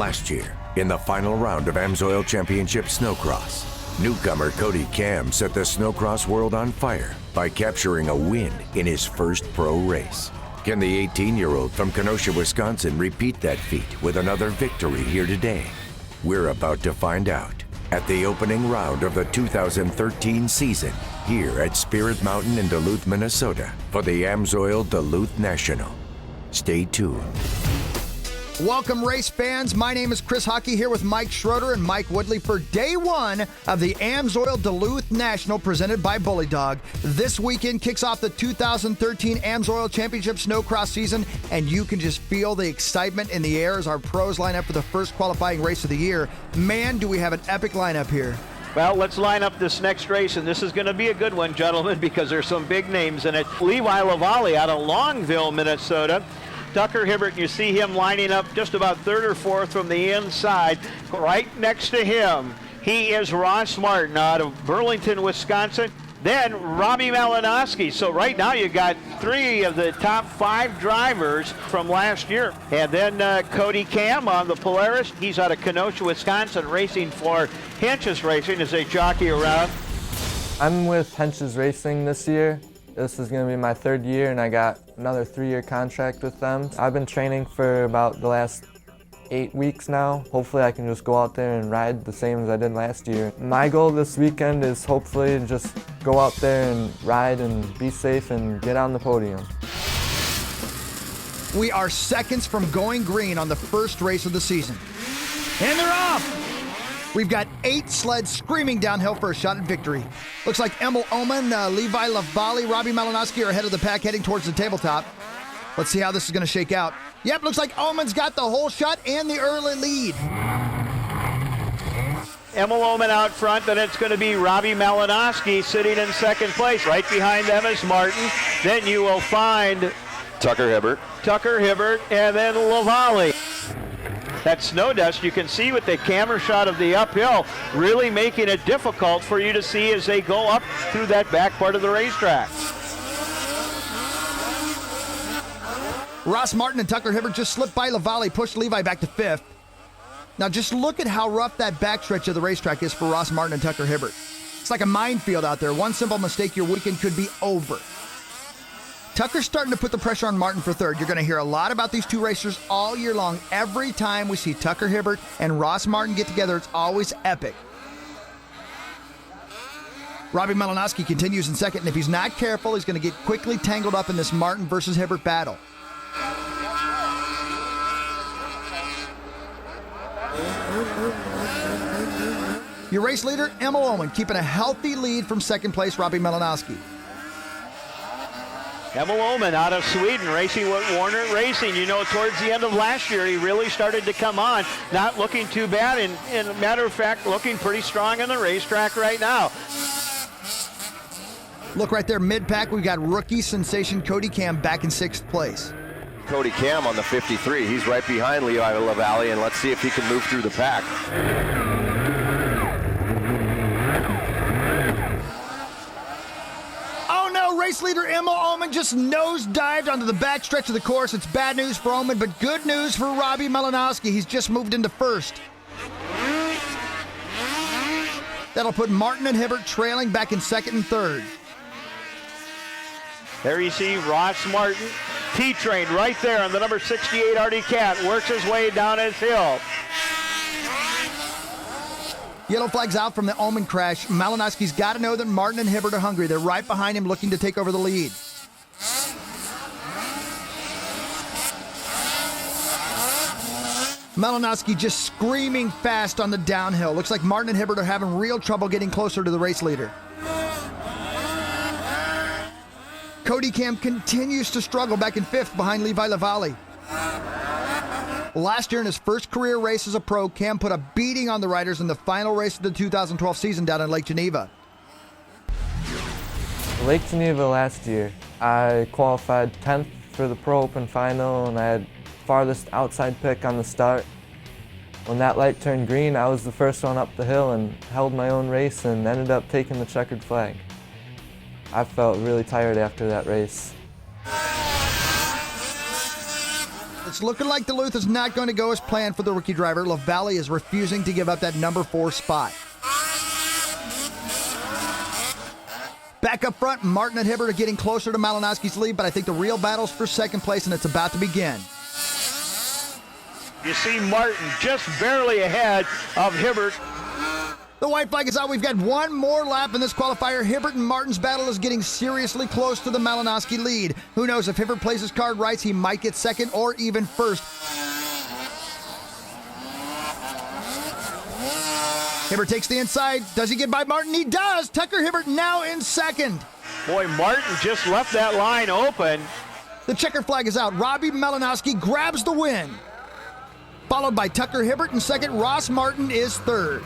Last year, in the final round of AMSOIL Championship Snocross, newcomer Cody Cam set the Snocross world on fire by capturing a win in his first pro race. Can the 18-year-old from Kenosha, Wisconsin repeat that feat with another victory here today? We're about to find out at the opening round of the 2013 season here at Spirit Mountain in Duluth, Minnesota for the AMSOIL Duluth National. Stay tuned. Welcome, race fans. My name is Chris Hockey here with Mike Schroeder and Mike Woodley for day one of the AMSOIL Duluth National presented by Bully Dog. This weekend kicks off the 2013 AMSOIL Championship Snocross season, and you can just feel the excitement in the air as our pros line up for the first qualifying race of the year. Man, do we have an epic lineup here. Well, let's line up this next race, and this is going to be a good one, gentlemen, because there's some big names in it. Levi Lavallee out of Longville, Minnesota. Tucker Hibbert, you see him lining up just about third or fourth from the inside. Right next to him, he is Ross Martin out of Burlington, Wisconsin. Then Robbie Malinoski. So right now you got three of the top five drivers from last year. And then Cody Cam on the Polaris. He's out of Kenosha, Wisconsin, racing for Henches Racing as they jockey around. I'm with Henches Racing this year. This is going to be my third year, and I got another 3-year contract with them. I've been training for about the last 8 weeks now. Hopefully I can just go out there and ride the same as I did last year. My goal this weekend is hopefully to just go out there and ride and be safe and get on the podium. We are seconds from going green on the first race of the season. And they're off! We've got 8 sleds screaming downhill for a shot at victory. Looks like Emil Oman, Levi Lavallee, Robbie Malinoski are ahead of the pack heading towards the tabletop. Let's see how this is going to shake out. Yep, looks like Oman's got the whole shot and the early lead. Emil Oman out front, then it's going to be Robbie Malinoski sitting in second place. Right behind them is Martin. Then you will find Tucker Hibbert, and then Lavallee. That snow dust you can see with the camera shot of the uphill, really making it difficult for you to see as they go up through that back part of the racetrack. Ross Martin and Tucker Hibbert just slipped by Lavallee, pushed Levi back to 5th. Now just look at how rough that backstretch of the racetrack is for Ross Martin and Tucker Hibbert. It's like a minefield out there. One simple mistake, your weekend could be over. Tucker's starting to put the pressure on Martin for third. You're going to hear a lot about these two racers all year long. Every time we see Tucker Hibbert and Ross Martin get together, it's always epic. Robbie Malinoski continues in second, and if he's not careful, he's going to get quickly tangled up in this Martin versus Hibbert battle. Your race leader, Emil Oman, keeping a healthy lead from second place, Robbie Malinoski. Emil Oman out of Sweden, racing with Warner Racing. You know, towards the end of last year, he really started to come on. Not looking too bad, and a matter of fact, looking pretty strong on the racetrack right now. Look right there, mid-pack, we've got rookie sensation Cody Cam back in 6th place. Cody Cam on the 53. He's right behind Levi Lavallee, and let's see if he can move through the pack. Race leader Emil Oman just nosedived onto the backstretch of the course. It's bad news for Oman, but good news for Robbie Malinoski. He's just moved into 1st. That'll put Martin and Hibbert trailing back in 2nd and 3rd. There you see Ross Martin, T-Train right there on the number 68 Artie Cat, works his way down his hill. Yellow flag's out from the Oman crash. Malinoski's got to know that Martin and Hibbert are hungry. They're right behind him looking to take over the lead. Malinoski just screaming fast on the downhill. Looks like Martin and Hibbert are having real trouble getting closer to the race leader. Cody Cam continues to struggle back in 5th behind Levi Lavallee. Last year in his first career race as a pro, Cam put a beating on the riders in the final race of the 2012 season down in Lake Geneva. Lake Geneva last year, I qualified 10th for the Pro Open final, and I had farthest outside pick on the start. When that light turned green, I was the first one up the hill and held my own race and ended up taking the checkered flag. I felt really tired after that race. It's looking like Duluth is not going to go as planned for the rookie driver. LaValle is refusing to give up that number 4 spot. Back up front, Martin and Hibbert are getting closer to Malinoski's lead, but I think the real battle's for second place, and it's about to begin. You see Martin just barely ahead of Hibbert. The white flag is out. We've got one more lap in this qualifier. Hibbert and Martin's battle is getting seriously close to the Malinoski lead. Who knows, if Hibbert plays his card right, he might get second or even first. Hibbert takes the inside. Does he get by Martin? He does. Tucker Hibbert now in second. Boy, Martin just left that line open. The checker flag is out. Robbie Malinoski grabs the win. Followed by Tucker Hibbert in second. Ross Martin is third.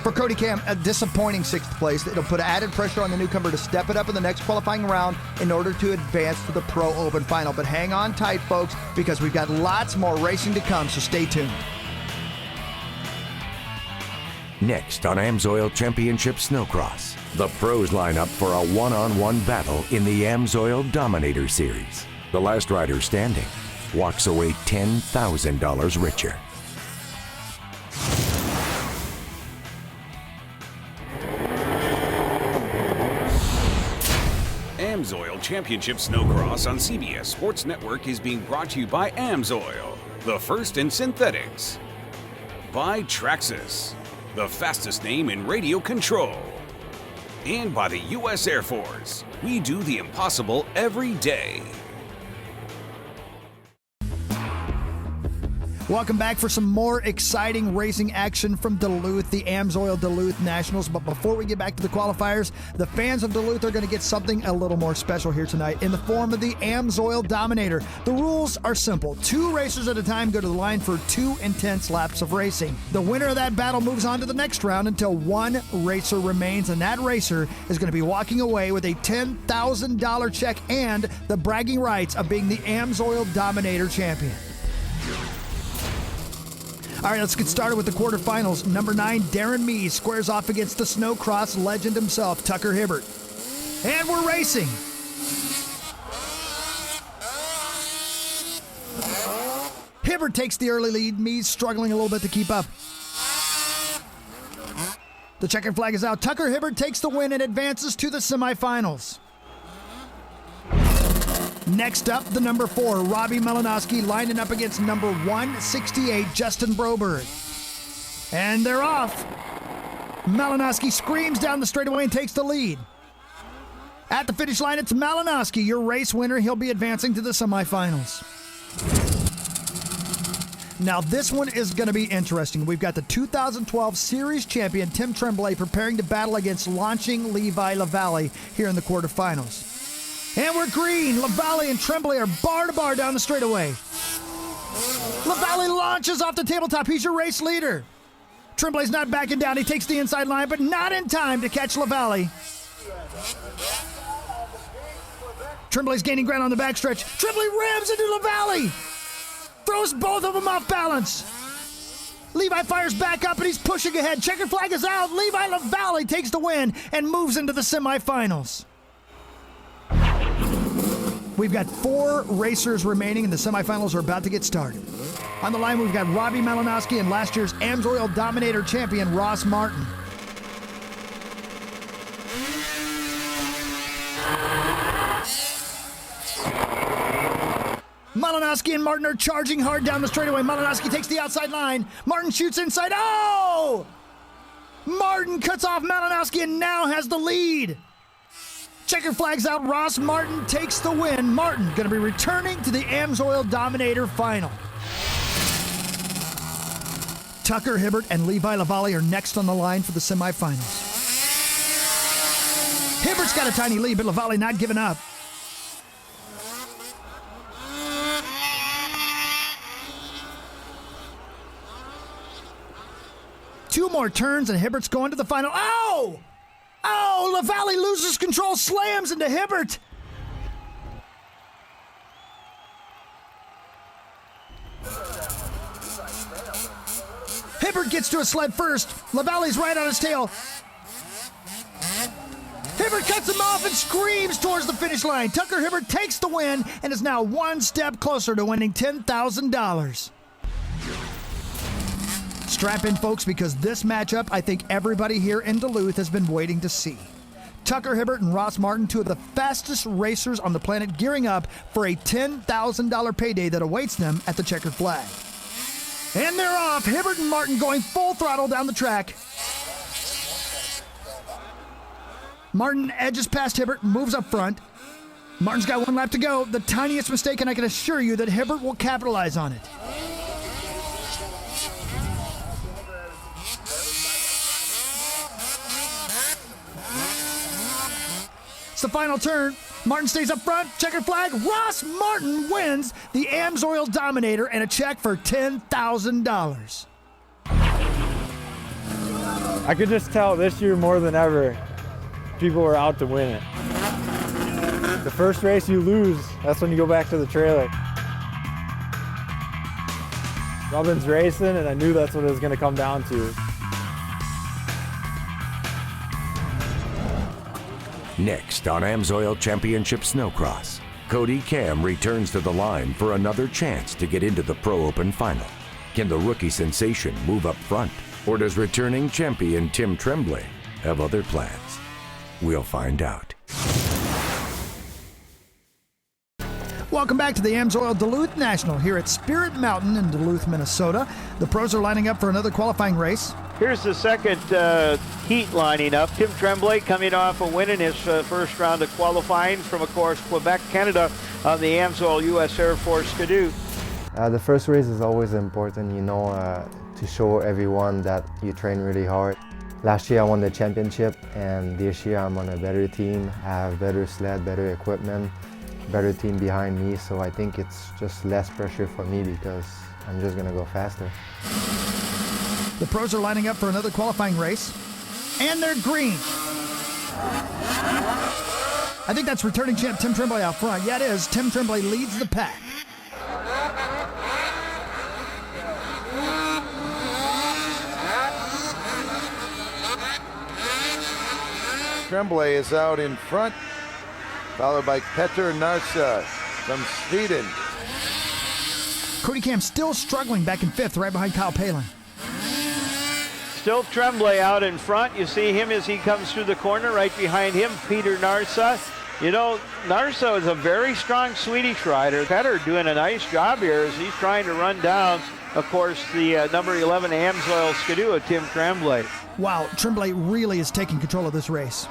For Cody Cam, a disappointing 6th place. It'll put added pressure on the newcomer to step it up in the next qualifying round in order to advance to the Pro Open Final. But hang on tight, folks, because we've got lots more racing to come, so stay tuned. Next on AMSOIL Championship Snocross, the pros line up for a one-on-one battle in the AMSOIL Dominator Series. The last rider standing walks away $10,000 richer. AMSOIL Championship Snocross on CBS Sports Network is being brought to you by AMSOIL, the first in synthetics. By Traxxas, the fastest name in radio control. And by the U.S. Air Force, we do the impossible every day. Welcome back for some more exciting racing action from Duluth, the AMSOIL Duluth Nationals. But before we get back to the qualifiers, the fans of Duluth are going to get something a little more special here tonight in the form of the AMSOIL Dominator. The rules are simple. 2 racers at a time go to the line for 2 intense laps of racing. The winner of that battle moves on to the next round until 1 racer remains, and that racer is going to be walking away with a $10,000 check and the bragging rights of being the AMSOIL Dominator champion. All right, let's get started with the quarterfinals. Number 9, Darren Mees squares off against the Snocross legend himself, Tucker Hibbert. And we're racing. Hibbert takes the early lead. Mees struggling a little bit to keep up. The checkered flag is out. Tucker Hibbert takes the win and advances to the semifinals. Next up, the number 4, Robbie Malinoski, lining up against number 168, Justin Broberg. And they're off. Malinoski screams down the straightaway and takes the lead. At the finish line, it's Malinoski, your race winner. He'll be advancing to the semifinals. Now, this one is going to be interesting. We've got the 2012 Series champion, Tim Tremblay, preparing to battle against launching Levi LaValle here in the quarterfinals. And we're green. LaValle and Tremblay are bar to bar down the straightaway. LaValle launches off the tabletop. He's your race leader. Tremblay's not backing down. He takes the inside line, but not in time to catch LaValle. Tremblay's gaining ground on the backstretch. Tremblay rams into LaValle. Throws both of them off balance. Levi fires back up and he's pushing ahead. Checker flag is out. Levi LaValle takes the win and moves into the semifinals. We've got 4 racers remaining, and the semifinals are about to get started. On the line, we've got Robbie Malinoski and last year's AMSOIL Dominator champion, Ross Martin. Malinoski and Martin are charging hard down the straightaway. Malinoski takes the outside line. Martin shoots inside. Oh! Martin cuts off Malinoski and now has the lead. Checker flags out. Ross Martin takes the win. Martin going to be returning to the AMSOIL Dominator final. Tucker Hibbert and Levi LaValle are next on the line for the semifinals. Hibbert's got a tiny lead, but LaValle not giving up. Two more turns and Hibbert's going to the final. Oh! Oh, LaValle loses control, slams into Hibbert. Hibbert gets to a sled first. LaValle's right on his tail. Hibbert cuts him off and screams towards the finish line. Tucker Hibbert takes the win and is now one step closer to winning $10,000. Strap in, folks, because this matchup I think everybody here in Duluth has been waiting to see. Tucker Hibbert and Ross Martin, two of the fastest racers on the planet, gearing up for a $10,000 payday that awaits them at the checkered flag. And they're off. Hibbert and Martin going full throttle down the track. Martin edges past Hibbert and moves up front. Martin's got one lap to go. The tiniest mistake, and I can assure you that Hibbert will capitalize on it. It's the final turn. Martin stays up front. Checkered flag. Ross Martin wins the AMSOIL Dominator and a check for $10,000. I could just tell this year more than ever, people were out to win it. The first race you lose, that's when you go back to the trailer. Robin's racing, and I knew that's what it was going to come down to. Next on AMSOIL Championship Snocross, Cody Cam returns to the line for another chance to get into the Pro Open Final. Can the rookie sensation move up front, or does returning champion Tim Tremblay have other plans? We'll find out. Welcome back to the AMSOIL Duluth National here at Spirit Mountain in Duluth, Minnesota. The pros are lining up for another qualifying race. Here's the second heat lining up. Tim Tremblay coming off a win in his first round of qualifying from, of course, Quebec, Canada, on the AMSOIL U.S. Air Force Skidoo. The first race is always important, to show everyone that you train really hard. Last year I won the championship, and this year I'm on a better team. I have better sled, better equipment, better team behind me, so I think it's just less pressure for me because I'm just gonna go faster. The pros are lining up for another qualifying race, and they're green. I think that's returning champ Tim Tremblay out front. Yeah, it is. Tim Tremblay leads the pack. Tremblay is out in front, followed by Petter Narsa from Sweden. Cody Cam still struggling back in fifth, right behind Kyle Palin. Still Tremblay out in front. You see him as he comes through the corner. Right behind him, Peter Narsa. You know, Narsa is a very strong Swedish rider. Petter doing a nice job here as he's trying to run down, of course, the number 11 AMSOIL Skidoo of Tim Tremblay. Wow, Tremblay really is taking control of this race.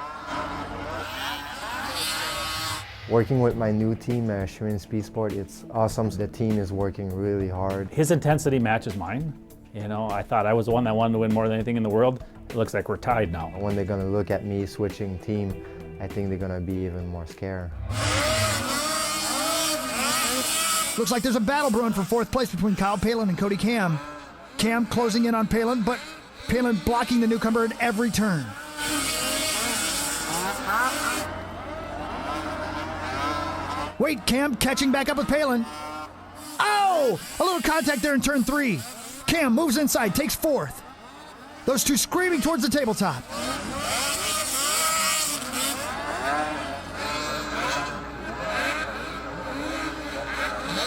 Working with my new team, Schwinn Speed Sport, it's awesome. The team is working really hard. His intensity matches mine. I thought I was the one that wanted to win more than anything in the world. It looks like we're tied now. When they're gonna look at me switching team, I think they're gonna be even more scared. Looks like there's a battle brewing for fourth place between Kyle Palin and Cody Cam. Cam closing in on Palin, but Palin blocking the newcomer at every turn. Wait, Cam catching back up with Palin. Oh! A little contact there in turn 3. Cam moves inside, takes fourth. Those two screaming towards the tabletop.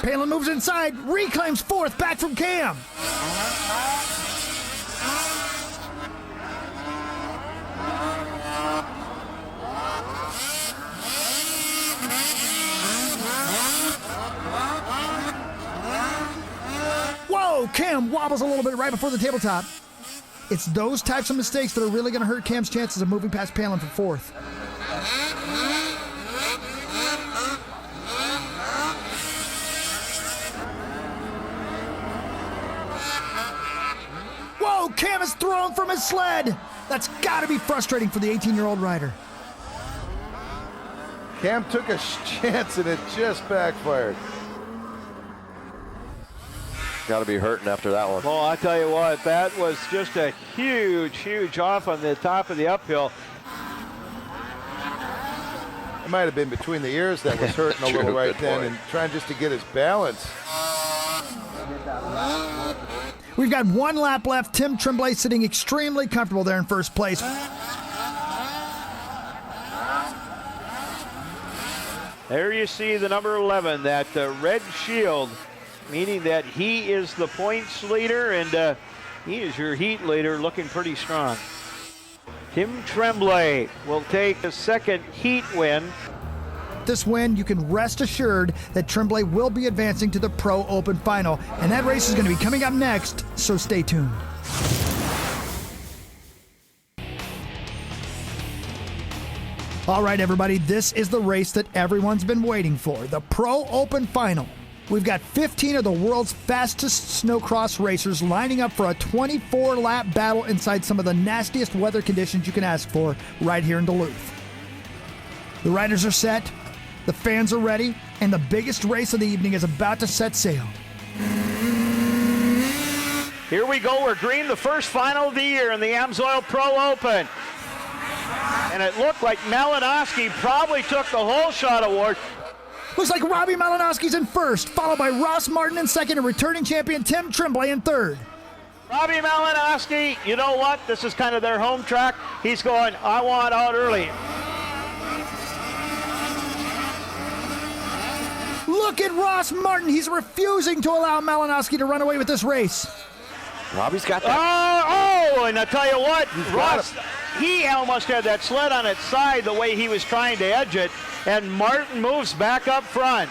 Palin moves inside, reclaims fourth, back from Cam. Whoa, Cam wobbles a little bit right before the tabletop. It's those types of mistakes that are really going to hurt Cam's chances of moving past Palin for fourth. Whoa, Cam is thrown from his sled. That's got to be frustrating for the 18-year-old rider. Cam took a chance and it just backfired. Got to be hurting after that one. Well, I tell you what, that was just a huge off on the top of the uphill. It might have been between the ears that was hurting a little right then, and trying just to get his balance. We've got one lap left. Tim Tremblay sitting extremely comfortable there in first place. There you see the number 11, that red shield, meaning that he is the points leader, and he is your heat leader, looking pretty strong. Tim Tremblay will take a second heat win. This win, you can rest assured that Tremblay will be advancing to the Pro Open Final, and that race is going to be coming up next, so stay tuned. All right, everybody, this is the race that everyone's been waiting for, the Pro Open Final. We've got 15 of the world's fastest snowcross racers lining up for a 24-lap battle inside some of the nastiest weather conditions you can ask for right here in Duluth. The riders are set, the fans are ready, and the biggest race of the evening is about to set sail. Here we go, we're green, the first final of the year in the AMSOIL Pro Open. And it looked like Malinoski probably took the whole shot award. Looks like Robbie Malinoski's in first, followed by Ross Martin in second, and returning champion Tim Tremblay in third. Robbie Malinoski, you know what? This is kind of their home track. He's going, I want out early. Look at Ross Martin. He's refusing to allow Malinoski to run away with this race. Robbie's got that. Oh, and I tell you what, Ross, he almost had that sled on its side the way he was trying to edge it, and Martin moves back up front.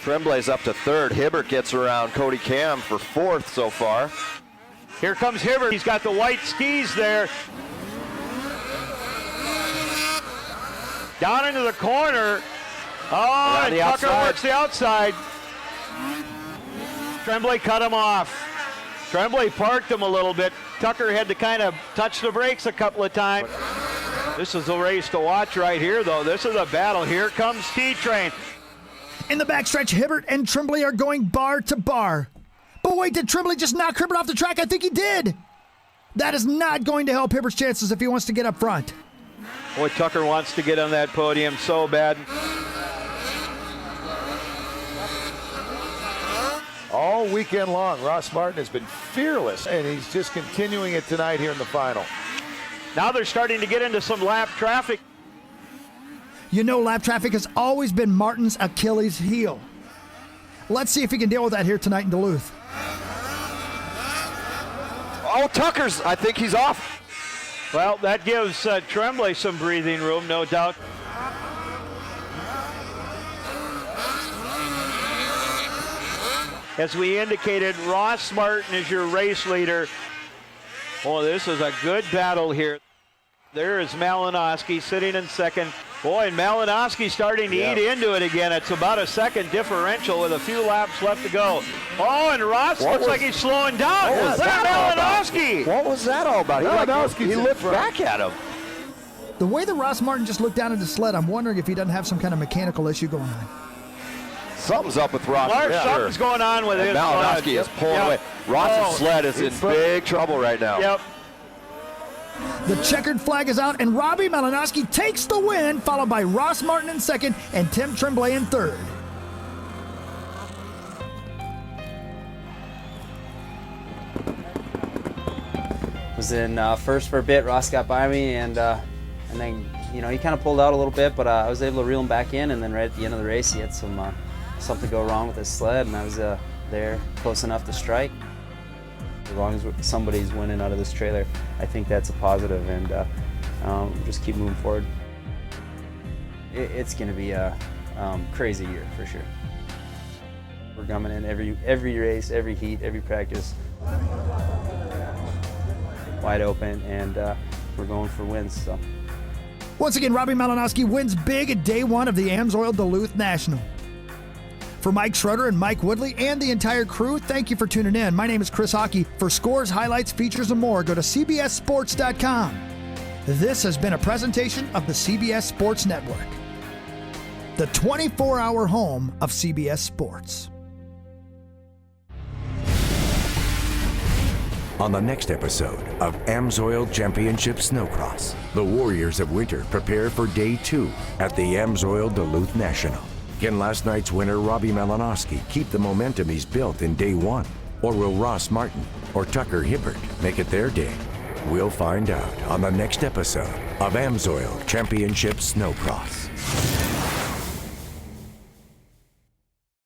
Tremblay's up to third. Hibbert gets around Cody Cam for fourth so far. Here comes Hibbert. He's got the white skis there. Down into the corner. Oh, and Tucker works the outside. Tremblay cut him off. Tremblay parked him a little bit. Tucker had to kind of touch the brakes a couple of times. This is a race to watch right here, though. This is a battle. Here comes T-Train. In the backstretch, Hibbert and Tremblay are going bar to bar. But wait, did Tremblay just knock Hibbert off the track? I think he did. That is not going to help Hibbert's chances if he wants to get up front. Boy, Tucker wants to get on that podium so bad. All weekend long, Ross Martin has been fearless, and he's just continuing it tonight here in the final. Now they're starting to get into some lap traffic. You know, lap traffic has always been Martin's Achilles heel. Let's see if he can deal with that here tonight in Duluth. Oh, Tucker's, I think he's off. Well, that gives Tremblay some breathing room, no doubt. As we indicated, Ross Martin is your race leader. Oh, this is a good battle here. There is Malinoski sitting in second. Boy, and Malinoski starting to eat into it again. It's about a second differential with a few laps left to go. Oh, and Ross looks like he's slowing down. Look at Malinoski. What was that all about? He looked back at him. The way that Ross Martin just looked down at his sled, I'm wondering if he doesn't have some kind of mechanical issue going on. Something's up with Ross. Something's going on with his Malinoski is pulling away. Ross's sled is in big trouble right now. Yep. The checkered flag is out, and Robbie Malinoski takes the win, followed by Ross Martin in second and Tim Tremblay in third. Was in first for a bit. Ross got by me, and then he kind of pulled out a little bit, but I was able to reel him back in. And then right at the end of the race, he had something go wrong with his sled, and I was there close enough to strike. As long as somebody's winning out of this trailer, I think that's a positive, and just keep moving forward. It's going to be a crazy year for sure. We're coming in every race, every heat, every practice, wide open, and we're going for wins. So. Once again, Robbie Malinoski wins big at day one of the AMSOIL Duluth National. For Mike Schroeder and Mike Woodley and the entire crew, thank you for tuning in. My name is Chris Hockey. For scores, highlights, features, and more, go to cbssports.com. This has been a presentation of the CBS Sports Network, the 24-hour home of CBS Sports. On the next episode of AMSOIL Championship Snocross, the Warriors of Winter prepare for Day 2 at the AMSOIL Duluth National. Can last night's winner Robbie Malinoski keep the momentum he's built in Day 1? Or will Ross Martin or Tucker Hibbert make it their day? We'll find out on the next episode of AMSOIL Championship Snocross.